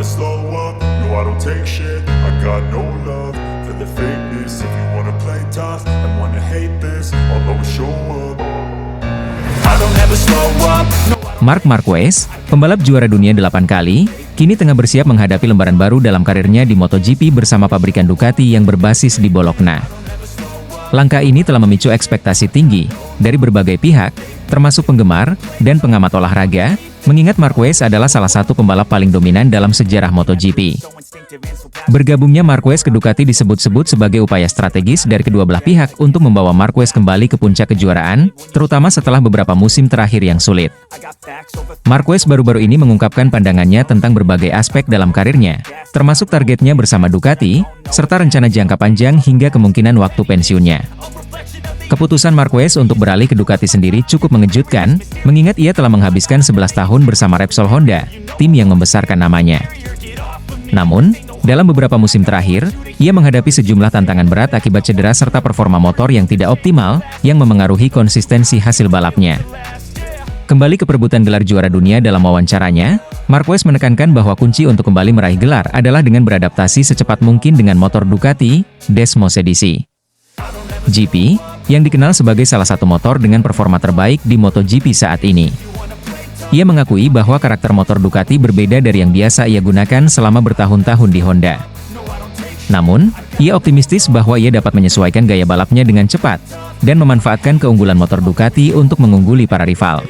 slow up, no I don't take shit. I got no love for the fakeness. If you wanna play tough and wanna hate this, I'll always show up. I don't ever slow up, no. Marc Marquez, pembalap juara dunia 8 kali, kini tengah bersiap menghadapi lembaran baru dalam karirnya di MotoGP bersama pabrikan Ducati yang berbasis di Bologna. Langkah ini telah memicu ekspektasi tinggi dari berbagai pihak, termasuk penggemar dan pengamat olahraga, mengingat Marquez adalah salah satu pembalap paling dominan dalam sejarah MotoGP. Bergabungnya Marquez ke Ducati disebut-sebut sebagai upaya strategis dari kedua belah pihak untuk membawa Marquez kembali ke puncak kejuaraan, terutama setelah beberapa musim terakhir yang sulit. Marquez baru-baru ini mengungkapkan pandangannya tentang berbagai aspek dalam karirnya, termasuk targetnya bersama Ducati, serta rencana jangka panjang hingga kemungkinan waktu pensiunnya. Keputusan Marquez untuk beralih ke Ducati sendiri cukup mengejutkan, mengingat ia telah menghabiskan 11 tahun bersama Repsol Honda, tim yang membesarkan namanya. Namun, dalam beberapa musim terakhir, ia menghadapi sejumlah tantangan berat akibat cedera serta performa motor yang tidak optimal, yang memengaruhi konsistensi hasil balapnya. Kembali ke perebutan gelar juara dunia dalam wawancaranya, Marquez menekankan bahwa kunci untuk kembali meraih gelar adalah dengan beradaptasi secepat mungkin dengan motor Ducati, Desmos Edisi GP, yang dikenal sebagai salah satu motor dengan performa terbaik di MotoGP saat ini. Ia mengakui bahwa karakter motor Ducati berbeda dari yang biasa ia gunakan selama bertahun-tahun di Honda. Namun, ia optimistis bahwa ia dapat menyesuaikan gaya balapnya dengan cepat, dan memanfaatkan keunggulan motor Ducati untuk mengungguli para rival.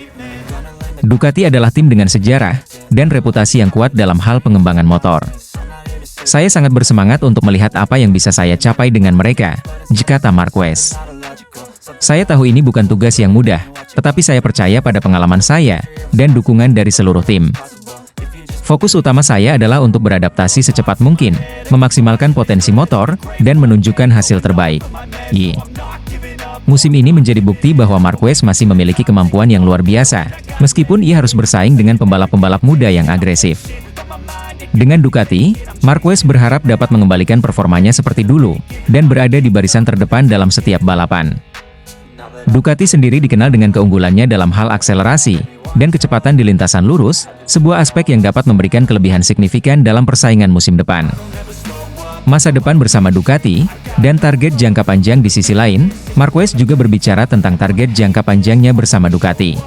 Ducati adalah tim dengan sejarah, dan reputasi yang kuat dalam hal pengembangan motor. Saya sangat bersemangat untuk melihat apa yang bisa saya capai dengan mereka, kata Marquez. Saya tahu ini bukan tugas yang mudah, tetapi saya percaya pada pengalaman saya, dan dukungan dari seluruh tim. Fokus utama saya adalah untuk beradaptasi secepat mungkin, memaksimalkan potensi motor, dan menunjukkan hasil terbaik. Musim ini menjadi bukti bahwa Marquez masih memiliki kemampuan yang luar biasa, meskipun ia harus bersaing dengan pembalap-pembalap muda yang agresif. Dengan Ducati, Marquez berharap dapat mengembalikan performanya seperti dulu, dan berada di barisan terdepan dalam setiap balapan. Ducati sendiri dikenal dengan keunggulannya dalam hal akselerasi, dan kecepatan di lintasan lurus, sebuah aspek yang dapat memberikan kelebihan signifikan dalam persaingan musim depan. Masa depan bersama Ducati, dan target jangka panjang di sisi lain, Marquez juga berbicara tentang target jangka panjangnya bersama Ducati.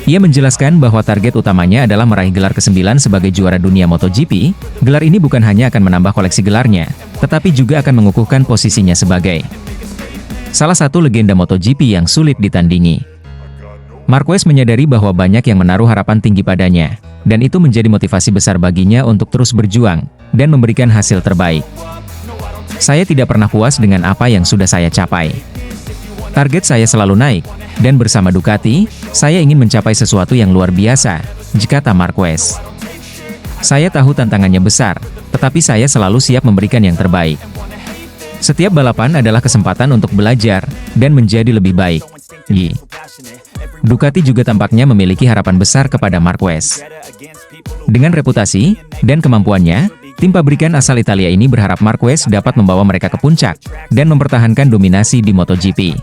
Ia menjelaskan bahwa target utamanya adalah meraih gelar ke-9 sebagai juara dunia MotoGP. Gelar ini bukan hanya akan menambah koleksi gelarnya, tetapi juga akan mengukuhkan posisinya sebagai salah satu legenda MotoGP yang sulit ditandingi. Marquez menyadari bahwa banyak yang menaruh harapan tinggi padanya, dan itu menjadi motivasi besar baginya untuk terus berjuang, dan memberikan hasil terbaik. Saya tidak pernah puas dengan apa yang sudah saya capai. Target saya selalu naik, dan bersama Ducati, saya ingin mencapai sesuatu yang luar biasa, kata Marquez. Saya tahu tantangannya besar, tetapi saya selalu siap memberikan yang terbaik. Setiap balapan adalah kesempatan untuk belajar, dan menjadi lebih baik. Ducati juga tampaknya memiliki harapan besar kepada Marquez. Dengan reputasi, dan kemampuannya, tim pabrikan asal Italia ini berharap Marquez dapat membawa mereka ke puncak, dan mempertahankan dominasi di MotoGP.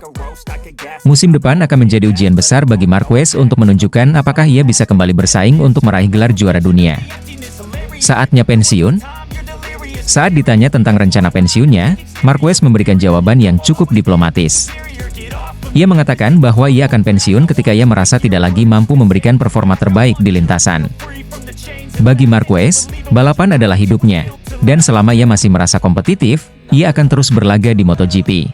Musim depan akan menjadi ujian besar bagi Marquez untuk menunjukkan apakah ia bisa kembali bersaing untuk meraih gelar juara dunia. Saatnya pensiun? Saat ditanya tentang rencana pensiunnya, Marquez memberikan jawaban yang cukup diplomatis. Ia mengatakan bahwa ia akan pensiun ketika ia merasa tidak lagi mampu memberikan performa terbaik di lintasan. Bagi Marquez, balapan adalah hidupnya, dan selama ia masih merasa kompetitif, ia akan terus berlaga di MotoGP.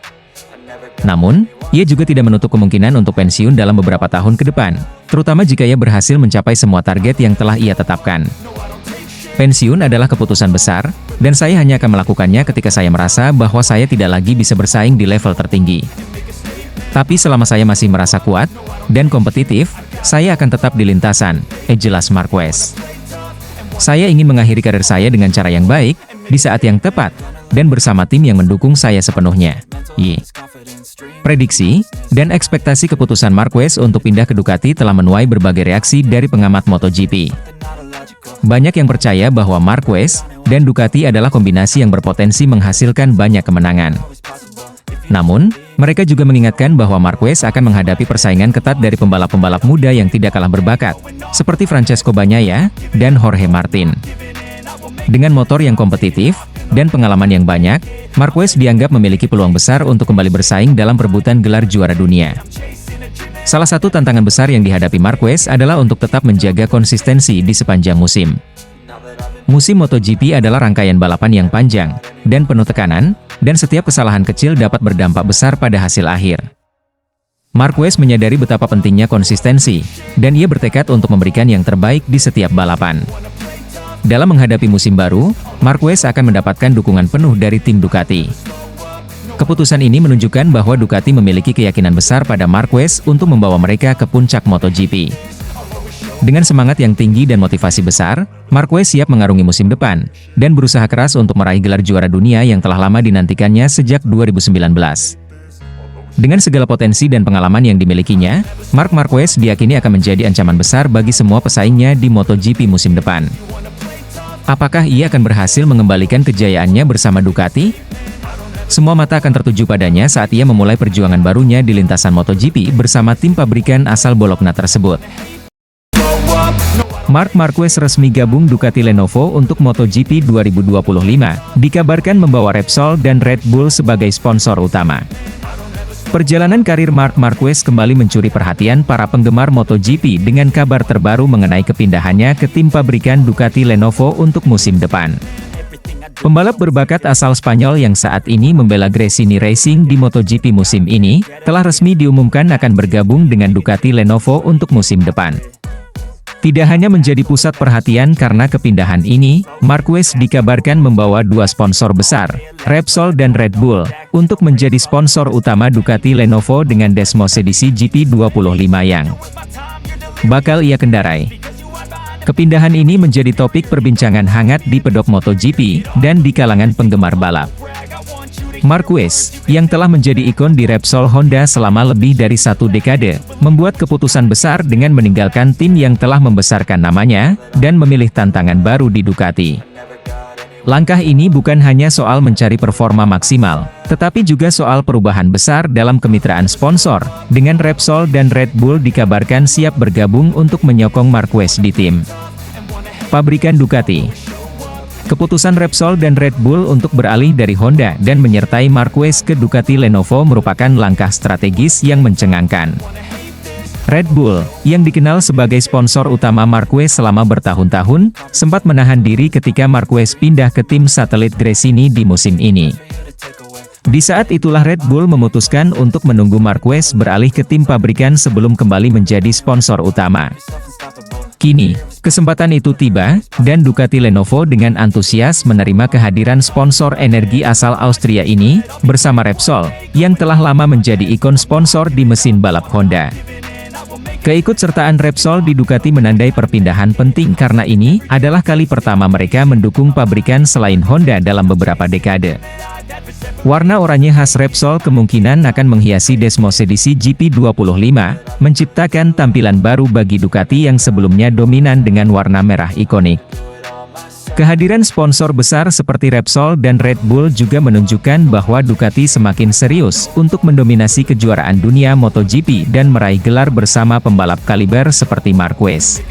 Namun, ia juga tidak menutup kemungkinan untuk pensiun dalam beberapa tahun ke depan, terutama jika ia berhasil mencapai semua target yang telah ia tetapkan. Pensiun adalah keputusan besar, dan saya hanya akan melakukannya ketika saya merasa bahwa saya tidak lagi bisa bersaing di level tertinggi. Tapi selama saya masih merasa kuat dan kompetitif, saya akan tetap di lintasan, jelas Marquez. Saya ingin mengakhiri karir saya dengan cara yang baik, di saat yang tepat, dan bersama tim yang mendukung saya sepenuhnya. Prediksi dan ekspektasi keputusan Marquez untuk pindah ke Ducati telah menuai berbagai reaksi dari pengamat MotoGP. Banyak yang percaya bahwa Marquez dan Ducati adalah kombinasi yang berpotensi menghasilkan banyak kemenangan. Namun, mereka juga mengingatkan bahwa Marquez akan menghadapi persaingan ketat dari pembalap-pembalap muda yang tidak kalah berbakat, seperti Francesco Bagnaia dan Jorge Martin. Dengan motor yang kompetitif dan pengalaman yang banyak, Marquez dianggap memiliki peluang besar untuk kembali bersaing dalam perebutan gelar juara dunia. Salah satu tantangan besar yang dihadapi Marquez adalah untuk tetap menjaga konsistensi di sepanjang musim. Musim MotoGP adalah rangkaian balapan yang panjang dan penuh tekanan, dan setiap kesalahan kecil dapat berdampak besar pada hasil akhir. Marquez menyadari betapa pentingnya konsistensi, dan ia bertekad untuk memberikan yang terbaik di setiap balapan. Dalam menghadapi musim baru, Marquez akan mendapatkan dukungan penuh dari tim Ducati. Keputusan ini menunjukkan bahwa Ducati memiliki keyakinan besar pada Marquez untuk membawa mereka ke puncak MotoGP. Dengan semangat yang tinggi dan motivasi besar, Marquez siap mengarungi musim depan, dan berusaha keras untuk meraih gelar juara dunia yang telah lama dinantikannya sejak 2019. Dengan segala potensi dan pengalaman yang dimilikinya, Marc Marquez diyakini akan menjadi ancaman besar bagi semua pesaingnya di MotoGP musim depan. Apakah ia akan berhasil mengembalikan kejayaannya bersama Ducati? Semua mata akan tertuju padanya saat ia memulai perjuangan barunya di lintasan MotoGP bersama tim pabrikan asal Bologna tersebut. Marc Marquez resmi gabung Ducati Lenovo untuk MotoGP 2025, dikabarkan membawa Repsol dan Red Bull sebagai sponsor utama. Perjalanan karir Marc Marquez kembali mencuri perhatian para penggemar MotoGP dengan kabar terbaru mengenai kepindahannya ke tim pabrikan Ducati Lenovo untuk musim depan. Pembalap berbakat asal Spanyol yang saat ini membela Gresini Racing di MotoGP musim ini, telah resmi diumumkan akan bergabung dengan Ducati Lenovo untuk musim depan. Tidak hanya menjadi pusat perhatian karena kepindahan ini, Marquez dikabarkan membawa dua sponsor besar, Repsol dan Red Bull, untuk menjadi sponsor utama Ducati Lenovo dengan Desmos edisi GP25 yang bakal ia kendarai. Kepindahan ini menjadi topik perbincangan hangat di pedok MotoGP, dan di kalangan penggemar balap. Marquez, yang telah menjadi ikon di Repsol Honda selama lebih dari 1 dekade, membuat keputusan besar dengan meninggalkan tim yang telah membesarkan namanya, dan memilih tantangan baru di Ducati. Langkah ini bukan hanya soal mencari performa maksimal, tetapi juga soal perubahan besar dalam kemitraan sponsor, dengan Repsol dan Red Bull dikabarkan siap bergabung untuk menyokong Marquez di tim pabrikan Ducati. Keputusan Repsol dan Red Bull untuk beralih dari Honda dan menyertai Marquez ke Ducati Lenovo merupakan langkah strategis yang mencengangkan. Red Bull, yang dikenal sebagai sponsor utama Marquez selama bertahun-tahun, sempat menahan diri ketika Marquez pindah ke tim satelit Gresini di musim ini. Di saat itulah Red Bull memutuskan untuk menunggu Marquez beralih ke tim pabrikan sebelum kembali menjadi sponsor utama. Kini, kesempatan itu tiba, dan Ducati Lenovo dengan antusias menerima kehadiran sponsor energi asal Austria ini, bersama Repsol, yang telah lama menjadi ikon sponsor di mesin balap Honda. Keikutsertaan Repsol di Ducati menandai perpindahan penting karena ini adalah kali pertama mereka mendukung pabrikan selain Honda dalam beberapa dekade. Warna oranye khas Repsol kemungkinan akan menghiasi Desmos edisi GP25, menciptakan tampilan baru bagi Ducati yang sebelumnya dominan dengan warna merah ikonik. Kehadiran sponsor besar seperti Repsol dan Red Bull juga menunjukkan bahwa Ducati semakin serius untuk mendominasi kejuaraan dunia MotoGP dan meraih gelar bersama pembalap kaliber seperti Marquez.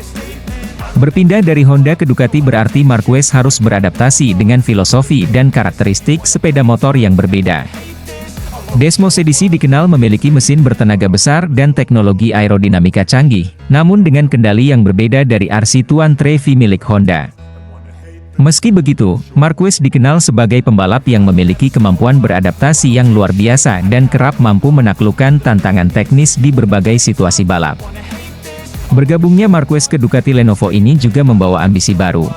Berpindah dari Honda ke Ducati berarti Marquez harus beradaptasi dengan filosofi dan karakteristik sepeda motor yang berbeda. Desmos edisi dikenal memiliki mesin bertenaga besar dan teknologi aerodinamika canggih, namun dengan kendali yang berbeda dari RC Tuan Trevi milik Honda. Meski begitu, Marquez dikenal sebagai pembalap yang memiliki kemampuan beradaptasi yang luar biasa dan kerap mampu menaklukkan tantangan teknis di berbagai situasi balap. Bergabungnya Marquez ke Ducati Lenovo ini juga membawa ambisi baru.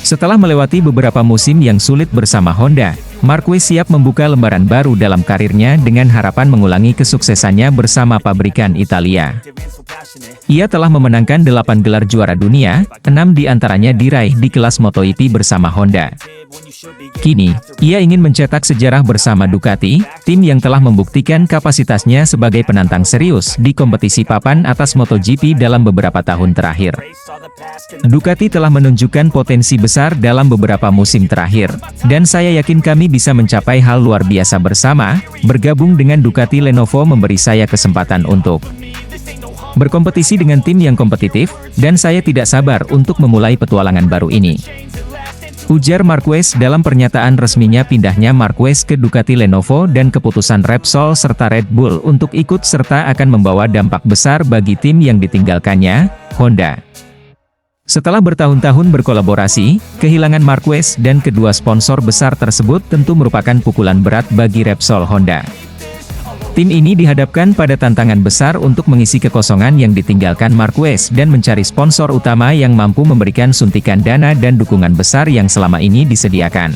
Setelah melewati beberapa musim yang sulit bersama Honda, Marquez siap membuka lembaran baru dalam karirnya dengan harapan mengulangi kesuksesannya bersama pabrikan Italia. Ia telah memenangkan 8 gelar juara dunia, 6 diantaranya diraih di kelas MotoGP bersama Honda. Kini, ia ingin mencetak sejarah bersama Ducati, tim yang telah membuktikan kapasitasnya sebagai penantang serius di kompetisi papan atas MotoGP dalam beberapa tahun terakhir. Ducati telah menunjukkan potensi besar dalam beberapa musim terakhir, dan saya yakin kami bisa mencapai hal luar biasa bersama. Bergabung dengan Ducati Lenovo memberi saya kesempatan untuk berkompetisi dengan tim yang kompetitif, dan saya tidak sabar untuk memulai petualangan baru ini. Ujar Marquez dalam pernyataan resminya pindahnya Marquez ke Ducati Lenovo dan keputusan Repsol serta Red Bull untuk ikut serta akan membawa dampak besar bagi tim yang ditinggalkannya, Honda. Setelah bertahun-tahun berkolaborasi, kehilangan Marquez dan kedua sponsor besar tersebut tentu merupakan pukulan berat bagi Repsol Honda. Tim ini dihadapkan pada tantangan besar untuk mengisi kekosongan yang ditinggalkan Marquez dan mencari sponsor utama yang mampu memberikan suntikan dana dan dukungan besar yang selama ini disediakan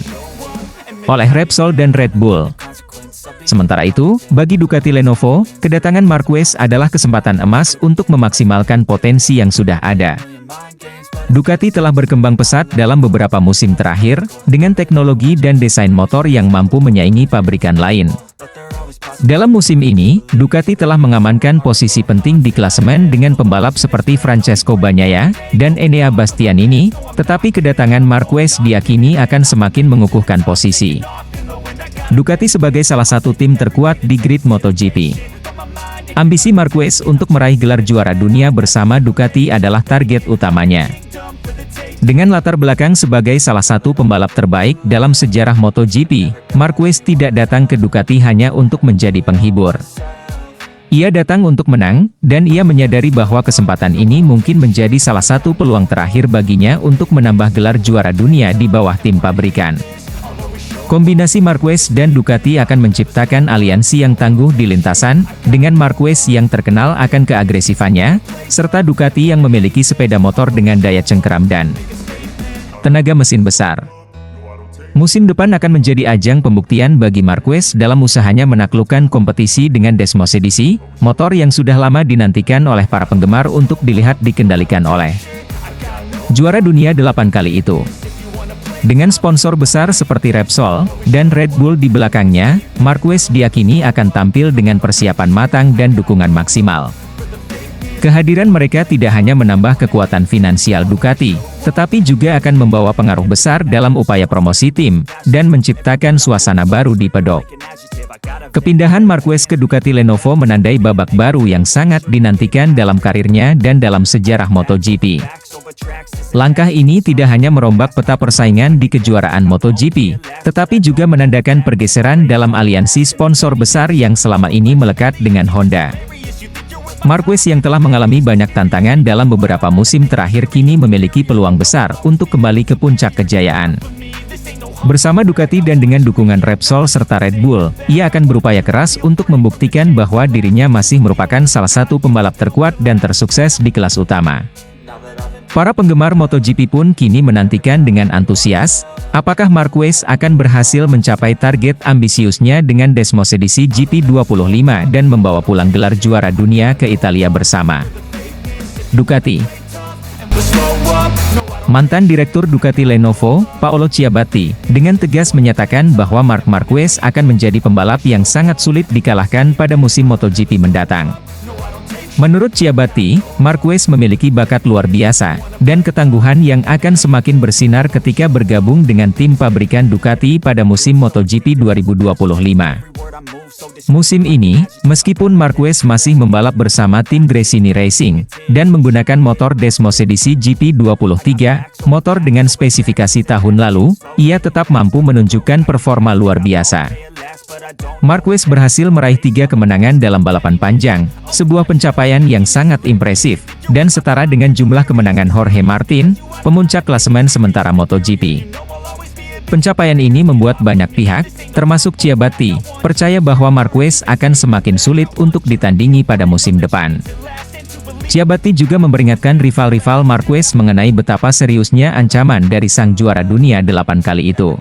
oleh Repsol dan Red Bull. Sementara itu, bagi Ducati Lenovo, kedatangan Marquez adalah kesempatan emas untuk memaksimalkan potensi yang sudah ada. Ducati telah berkembang pesat dalam beberapa musim terakhir, dengan teknologi dan desain motor yang mampu menyaingi pabrikan lain. Dalam musim ini, Ducati telah mengamankan posisi penting di klasemen dengan pembalap seperti Francesco Bagnaia dan Enea Bastianini, tetapi kedatangan Marquez diyakini akan semakin mengukuhkan posisi Ducati sebagai salah satu tim terkuat di grid MotoGP. Ambisi Marquez untuk meraih gelar juara dunia bersama Ducati adalah target utamanya. Dengan latar belakang sebagai salah satu pembalap terbaik dalam sejarah MotoGP, Marquez tidak datang ke Ducati hanya untuk menjadi penghibur. Ia datang untuk menang, dan ia menyadari bahwa kesempatan ini mungkin menjadi salah satu peluang terakhir baginya untuk menambah gelar juara dunia di bawah tim pabrikan. Kombinasi Marquez dan Ducati akan menciptakan aliansi yang tangguh di lintasan, dengan Marquez yang terkenal akan keagresifannya, serta Ducati yang memiliki sepeda motor dengan daya cengkeram dan tenaga mesin besar. Musim depan akan menjadi ajang pembuktian bagi Marquez dalam usahanya menaklukkan kompetisi dengan Desmos Edisi, motor yang sudah lama dinantikan oleh para penggemar untuk dilihat dikendalikan oleh juara dunia 8 kali itu. Dengan sponsor besar seperti Repsol dan Red Bull di belakangnya, Marquez diyakini akan tampil dengan persiapan matang dan dukungan maksimal. Kehadiran mereka tidak hanya menambah kekuatan finansial Ducati, tetapi juga akan membawa pengaruh besar dalam upaya promosi tim, dan menciptakan suasana baru di pedok. Kepindahan Marquez ke Ducati Lenovo menandai babak baru yang sangat dinantikan dalam karirnya dan dalam sejarah MotoGP. Langkah ini tidak hanya merombak peta persaingan di kejuaraan MotoGP, tetapi juga menandakan pergeseran dalam aliansi sponsor besar yang selama ini melekat dengan Honda. Marquez yang telah mengalami banyak tantangan dalam beberapa musim terakhir kini memiliki peluang besar untuk kembali ke puncak kejayaan. Bersama Ducati dan dengan dukungan Repsol serta Red Bull, ia akan berupaya keras untuk membuktikan bahwa dirinya masih merupakan salah satu pembalap terkuat dan tersukses di kelas utama. Para penggemar MotoGP pun kini menantikan dengan antusias, apakah Marquez akan berhasil mencapai target ambisiusnya dengan Desmos Edisi GP25 dan membawa pulang gelar juara dunia ke Italia bersama Ducati. Mantan Direktur Ducati Lenovo, Paolo Ciabatti, dengan tegas menyatakan bahwa Marc Marquez akan menjadi pembalap yang sangat sulit dikalahkan pada musim MotoGP mendatang. Menurut Ciabatti, Marquez memiliki bakat luar biasa, dan ketangguhan yang akan semakin bersinar ketika bergabung dengan tim pabrikan Ducati pada musim MotoGP 2025. Musim ini, meskipun Marquez masih membalap bersama tim Gresini Racing, dan menggunakan motor Desmos Edisi GP23, motor dengan spesifikasi tahun lalu, ia tetap mampu menunjukkan performa luar biasa. Marquez berhasil meraih 3 kemenangan dalam balapan panjang, sebuah pencapaian yang sangat impresif, dan setara dengan jumlah kemenangan Jorge Martin, pemuncak klasemen sementara MotoGP. Pencapaian ini membuat banyak pihak, termasuk Ciabatti, percaya bahwa Marquez akan semakin sulit untuk ditandingi pada musim depan. Ciabatti juga memperingatkan rival-rival Marquez mengenai betapa seriusnya ancaman dari sang juara dunia 8 kali itu.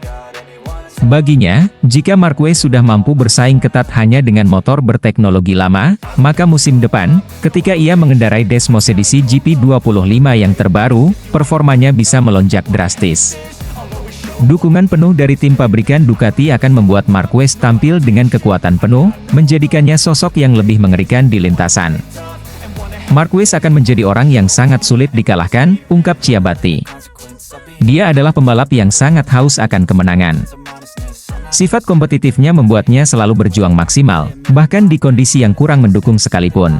Baginya, jika Marquez sudah mampu bersaing ketat hanya dengan motor berteknologi lama, maka musim depan, ketika ia mengendarai Desmos Edisi GP25 yang terbaru, performanya bisa melonjak drastis. Dukungan penuh dari tim pabrikan Ducati akan membuat Marquez tampil dengan kekuatan penuh, menjadikannya sosok yang lebih mengerikan di lintasan. Marquez akan menjadi orang yang sangat sulit dikalahkan, ungkap Ciabatti. Dia adalah pembalap yang sangat haus akan kemenangan. Sifat kompetitifnya membuatnya selalu berjuang maksimal, bahkan di kondisi yang kurang mendukung sekalipun.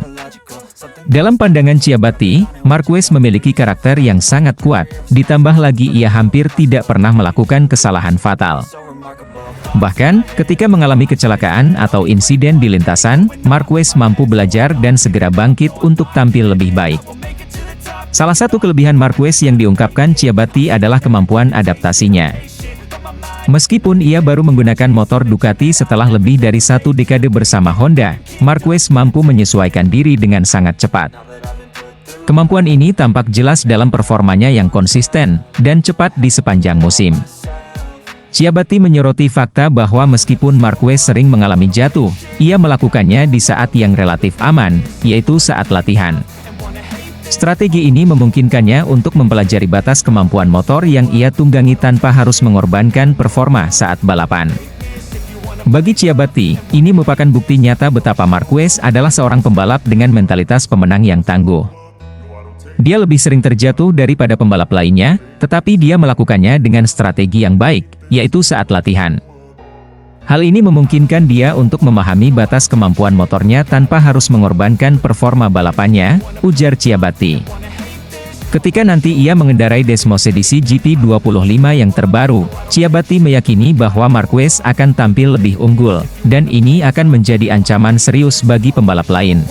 Dalam pandangan Ciabatti, Marquez memiliki karakter yang sangat kuat, ditambah lagi ia hampir tidak pernah melakukan kesalahan fatal. Bahkan, ketika mengalami kecelakaan atau insiden di lintasan, Marquez mampu belajar dan segera bangkit untuk tampil lebih baik. Salah satu kelebihan Marquez yang diungkapkan Ciabatti adalah kemampuan adaptasinya. Meskipun ia baru menggunakan motor Ducati setelah lebih dari 1 dekade bersama Honda, Marquez mampu menyesuaikan diri dengan sangat cepat. Kemampuan ini tampak jelas dalam performanya yang konsisten dan cepat di sepanjang musim. Ciabatti menyoroti fakta bahwa meskipun Marquez sering mengalami jatuh, ia melakukannya di saat yang relatif aman, yaitu saat latihan. Strategi ini memungkinkannya untuk mempelajari batas kemampuan motor yang ia tunggangi tanpa harus mengorbankan performa saat balapan. Bagi Ciabatti, ini merupakan bukti nyata betapa Marquez adalah seorang pembalap dengan mentalitas pemenang yang tangguh. Dia lebih sering terjatuh daripada pembalap lainnya, tetapi dia melakukannya dengan strategi yang baik, yaitu saat latihan. Hal ini memungkinkan dia untuk memahami batas kemampuan motornya tanpa harus mengorbankan performa balapannya, ujar Ciabatti. Ketika nanti ia mengendarai Desmos edisi GP25 yang terbaru, Ciabatti meyakini bahwa Marquez akan tampil lebih unggul, dan ini akan menjadi ancaman serius bagi pembalap lain.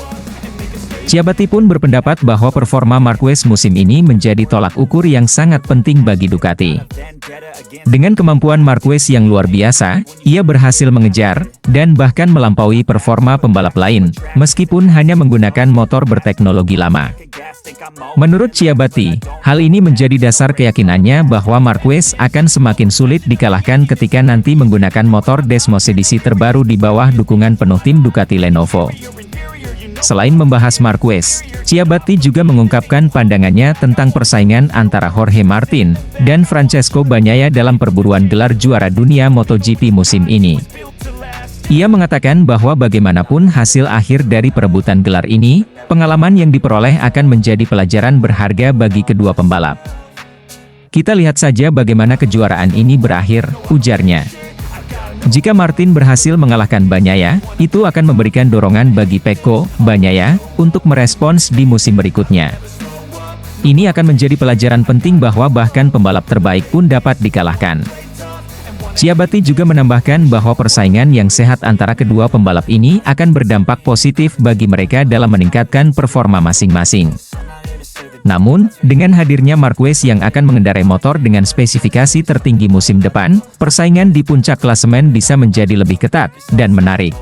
Ciabatti pun berpendapat bahwa performa Marquez musim ini menjadi tolak ukur yang sangat penting bagi Ducati. Dengan kemampuan Marquez yang luar biasa, ia berhasil mengejar, dan bahkan melampaui performa pembalap lain, meskipun hanya menggunakan motor berteknologi lama. Menurut Ciabatti, hal ini menjadi dasar keyakinannya bahwa Marquez akan semakin sulit dikalahkan ketika nanti menggunakan motor Desmos edisi terbaru di bawah dukungan penuh tim Ducati Lenovo. Selain membahas Marquez, Ciabatti juga mengungkapkan pandangannya tentang persaingan antara Jorge Martin dan Francesco Bagnaia dalam perburuan gelar juara dunia MotoGP musim ini. Ia mengatakan bahwa bagaimanapun hasil akhir dari perebutan gelar ini, pengalaman yang diperoleh akan menjadi pelajaran berharga bagi kedua pembalap. Kita lihat saja bagaimana kejuaraan ini berakhir, ujarnya. Jika Martin berhasil mengalahkan Bagnaia, itu akan memberikan dorongan bagi Pecco Bagnaia untuk merespons di musim berikutnya. Ini akan menjadi pelajaran penting bahwa bahkan pembalap terbaik pun dapat dikalahkan. Ciabatti juga menambahkan bahwa persaingan yang sehat antara kedua pembalap ini akan berdampak positif bagi mereka dalam meningkatkan performa masing-masing. Namun, dengan hadirnya Marquez yang akan mengendarai motor dengan spesifikasi tertinggi musim depan, persaingan di puncak klasemen bisa menjadi lebih ketat dan menarik.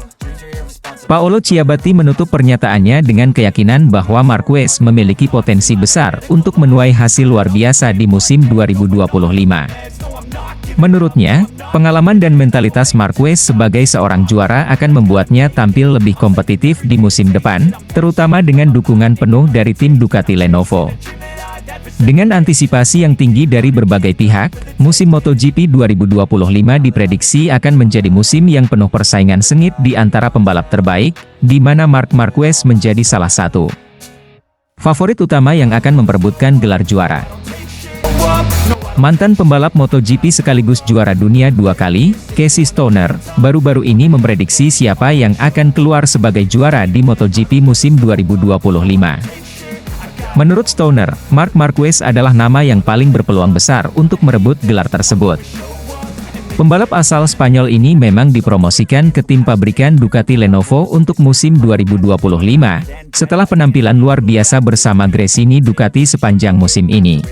Paolo Ciabatti menutup pernyataannya dengan keyakinan bahwa Marquez memiliki potensi besar untuk menuai hasil luar biasa di musim 2025. Menurutnya, pengalaman dan mentalitas Marquez sebagai seorang juara akan membuatnya tampil lebih kompetitif di musim depan, terutama dengan dukungan penuh dari tim Ducati Lenovo. Dengan antisipasi yang tinggi dari berbagai pihak, musim MotoGP 2025 diprediksi akan menjadi musim yang penuh persaingan sengit di antara pembalap terbaik, di mana Marc Marquez menjadi salah satu favorit utama yang akan memperebutkan gelar juara. Mantan pembalap MotoGP sekaligus juara dunia 2 kali, Casey Stoner, baru-baru ini memprediksi siapa yang akan keluar sebagai juara di MotoGP musim 2025. Menurut Stoner, Marc Marquez adalah nama yang paling berpeluang besar untuk merebut gelar tersebut. Pembalap asal Spanyol ini memang dipromosikan ke tim pabrikan Ducati Lenovo untuk musim 2025, setelah penampilan luar biasa bersama Gresini Ducati sepanjang musim ini.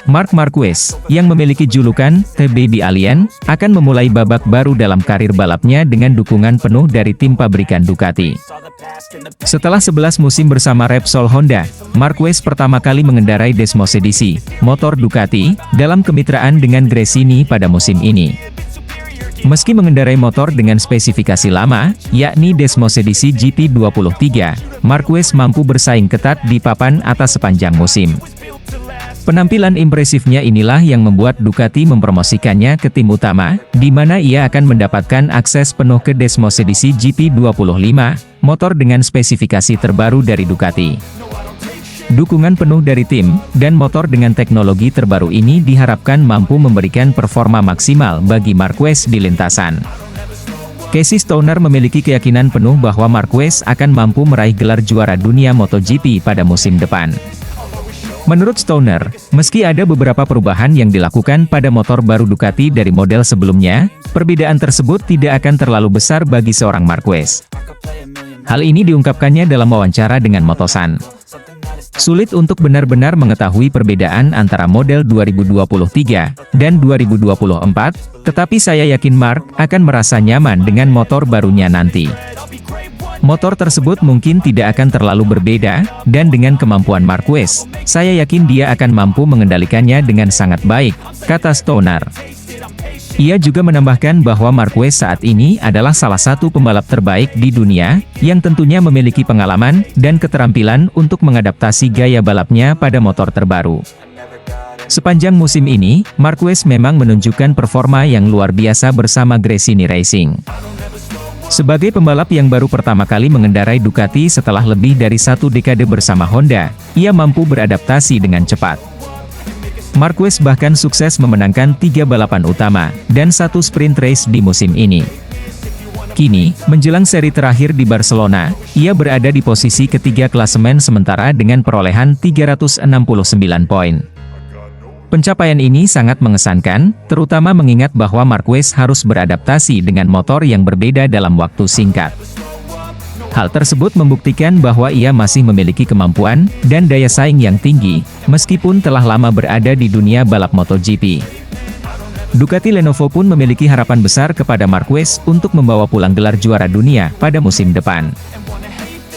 Marc Marquez, yang memiliki julukan The Baby Alien, akan memulai babak baru dalam karir balapnya dengan dukungan penuh dari tim pabrikan Ducati. Setelah 11 musim bersama Repsol Honda, Marquez pertama kali mengendarai Desmos edisi motor Ducati dalam kemitraan dengan Gresini pada musim ini. Meski mengendarai motor dengan spesifikasi lama, yakni Desmos edisi GP23, Marquez mampu bersaing ketat di papan atas sepanjang musim. Penampilan impresifnya inilah yang membuat Ducati mempromosikannya ke tim utama, di mana ia akan mendapatkan akses penuh ke Desmos edisi GP25, motor dengan spesifikasi terbaru dari Ducati. Dukungan penuh dari tim, dan motor dengan teknologi terbaru ini diharapkan mampu memberikan performa maksimal bagi Marquez di lintasan. Casey Stoner memiliki keyakinan penuh bahwa Marquez akan mampu meraih gelar juara dunia MotoGP pada musim depan. Menurut Stoner, meski ada beberapa perubahan yang dilakukan pada motor baru Ducati dari model sebelumnya, perbedaan tersebut tidak akan terlalu besar bagi seorang Marquez. Hal ini diungkapkannya dalam wawancara dengan Motosan. Sulit untuk benar-benar mengetahui perbedaan antara model 2023 dan 2024, tetapi saya yakin Mark akan merasa nyaman dengan motor barunya nanti. Motor tersebut mungkin tidak akan terlalu berbeda, dan dengan kemampuan Marquez, saya yakin dia akan mampu mengendalikannya dengan sangat baik, kata Stoner. Ia juga menambahkan bahwa Marquez saat ini adalah salah satu pembalap terbaik di dunia, yang tentunya memiliki pengalaman dan keterampilan untuk mengadaptasi gaya balapnya pada motor terbaru. Sepanjang musim ini, Marquez memang menunjukkan performa yang luar biasa bersama Gresini Racing. Sebagai pembalap yang baru pertama kali mengendarai Ducati setelah lebih dari 1 dekade bersama Honda, ia mampu beradaptasi dengan cepat. Marquez bahkan sukses memenangkan 3 balapan utama, dan 1 sprint race di musim ini. Kini, menjelang seri terakhir di Barcelona, ia berada di posisi ketiga klasemen sementara dengan perolehan 369 poin. Pencapaian ini sangat mengesankan, terutama mengingat bahwa Marquez harus beradaptasi dengan motor yang berbeda dalam waktu singkat. Hal tersebut membuktikan bahwa ia masih memiliki kemampuan dan daya saing yang tinggi, meskipun telah lama berada di dunia balap MotoGP. Ducati Lenovo pun memiliki harapan besar kepada Marquez untuk membawa pulang gelar juara dunia pada musim depan.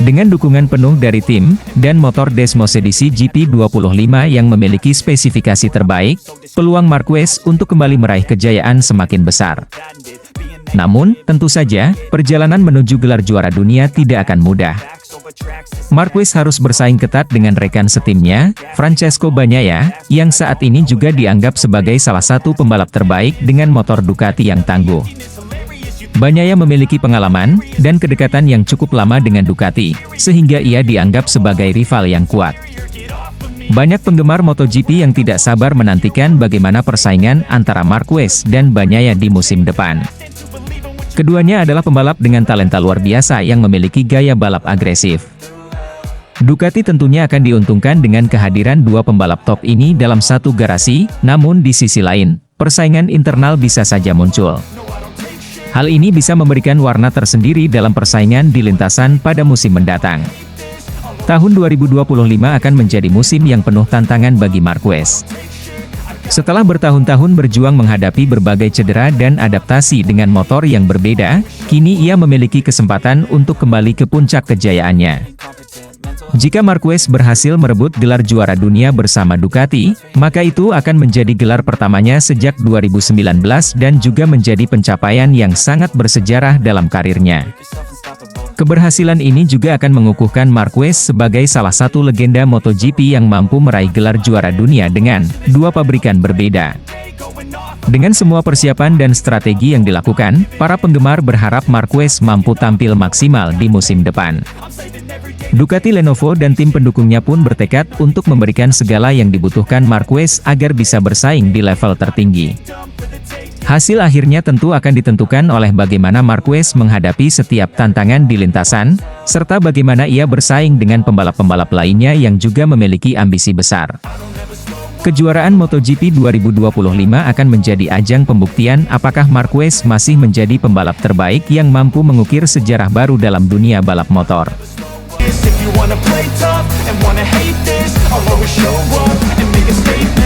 Dengan dukungan penuh dari tim, dan motor Desmosedici GP25 yang memiliki spesifikasi terbaik, peluang Marquez untuk kembali meraih kejayaan semakin besar. Namun, tentu saja, perjalanan menuju gelar juara dunia tidak akan mudah. Marquez harus bersaing ketat dengan rekan setimnya, Francesco Bagnaia, yang saat ini juga dianggap sebagai salah satu pembalap terbaik dengan motor Ducati yang tangguh. Bagnaia memiliki pengalaman dan kedekatan yang cukup lama dengan Ducati, sehingga ia dianggap sebagai rival yang kuat. Banyak penggemar MotoGP yang tidak sabar menantikan bagaimana persaingan antara Marquez dan Bagnaia di musim depan. Keduanya adalah pembalap dengan talenta luar biasa yang memiliki gaya balap agresif. Ducati tentunya akan diuntungkan dengan kehadiran 2 pembalap top ini dalam satu garasi, namun di sisi lain, persaingan internal bisa saja muncul. Hal ini bisa memberikan warna tersendiri dalam persaingan di lintasan pada musim mendatang. Tahun 2025 akan menjadi musim yang penuh tantangan bagi Marquez. Setelah bertahun-tahun berjuang menghadapi berbagai cedera dan adaptasi dengan motor yang berbeda, kini ia memiliki kesempatan untuk kembali ke puncak kejayaannya. Jika Marquez berhasil merebut gelar juara dunia bersama Ducati, maka itu akan menjadi gelar pertamanya sejak 2019 dan juga menjadi pencapaian yang sangat bersejarah dalam karirnya. Keberhasilan ini juga akan mengukuhkan Marquez sebagai salah satu legenda MotoGP yang mampu meraih gelar juara dunia dengan 2 pabrikan berbeda. Dengan semua persiapan dan strategi yang dilakukan, para penggemar berharap Marquez mampu tampil maksimal di musim depan. Ducati Lenovo dan tim pendukungnya pun bertekad untuk memberikan segala yang dibutuhkan Marquez agar bisa bersaing di level tertinggi. Hasil akhirnya tentu akan ditentukan oleh bagaimana Marquez menghadapi setiap tantangan di lintasan, serta bagaimana ia bersaing dengan pembalap-pembalap lainnya yang juga memiliki ambisi besar. Kejuaraan MotoGP 2025 akan menjadi ajang pembuktian apakah Marquez masih menjadi pembalap terbaik yang mampu mengukir sejarah baru dalam dunia balap motor. If you wanna play tough and wanna hate this, I'll always show up and make a statement.